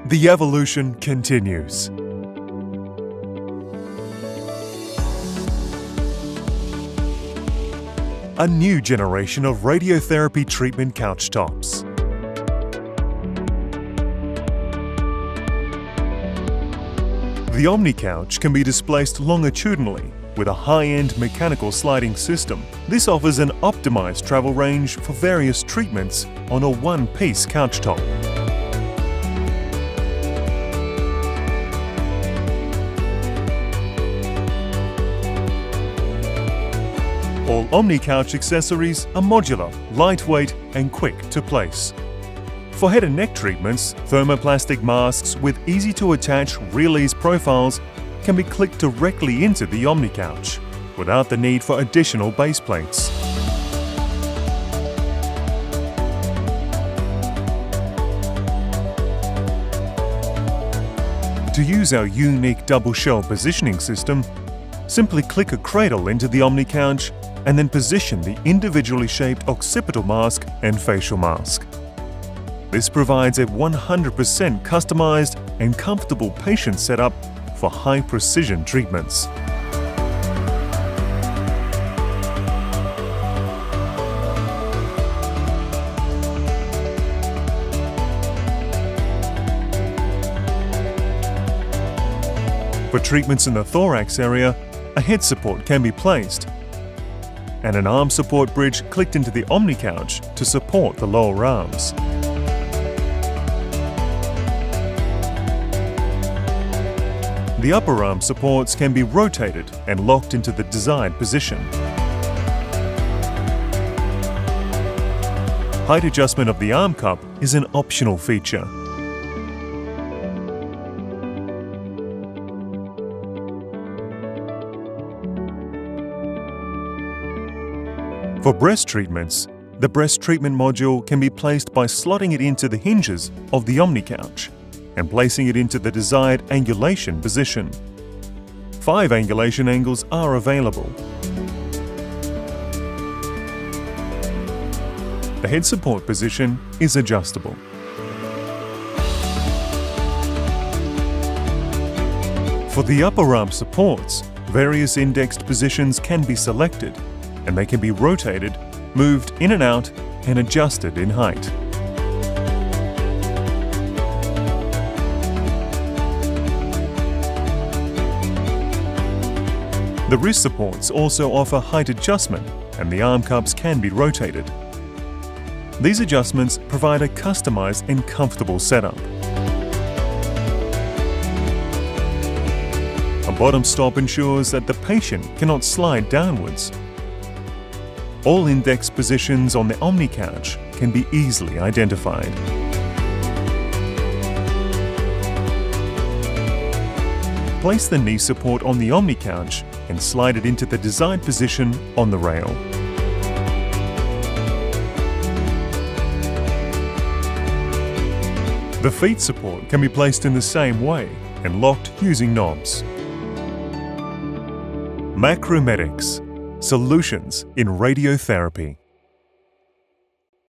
The evolution continues. A new generation of radiotherapy treatment couch tops. The OmniCouch can be displaced longitudinally with a high-end mechanical sliding system. This offers an optimized travel range for various treatments on a one-piece couch top. All OmniCouch accessories are modular, lightweight and quick to place. For head and neck treatments, thermoplastic masks with easy-to-attach release profiles can be clicked directly into the OmniCouch without the need for additional base plates. To use our unique double shell positioning system, simply click a cradle into the OmniCouch and then position the individually shaped occipital mask and facial mask. This provides a 100% customized and comfortable patient setup for high-precision treatments. For treatments in the thorax area, a head support can be placed and an arm support bridge clicked into the OmniCouch to support the lower arms. The upper arm supports can be rotated and locked into the desired position. Height adjustment of the arm cup is an optional feature. For breast treatments, the breast treatment module can be placed by slotting it into the hinges of the OmniCouch and placing it into the desired angulation position. 5 angulation angles are available. The head support position is adjustable. For the upper arm supports, various indexed positions can be selected and they can be rotated, moved in and out, and adjusted in height. The wrist supports also offer height adjustment and the arm cups can be rotated. These adjustments provide a customized and comfortable setup. A bottom stop ensures that the patient cannot slide downwards. All index positions on the OmniCouch can be easily identified. Place the knee support on the OmniCouch and slide it into the desired position on the rail. The feet support can be placed in the same way and locked using knobs. Macromedics, solutions in radiotherapy.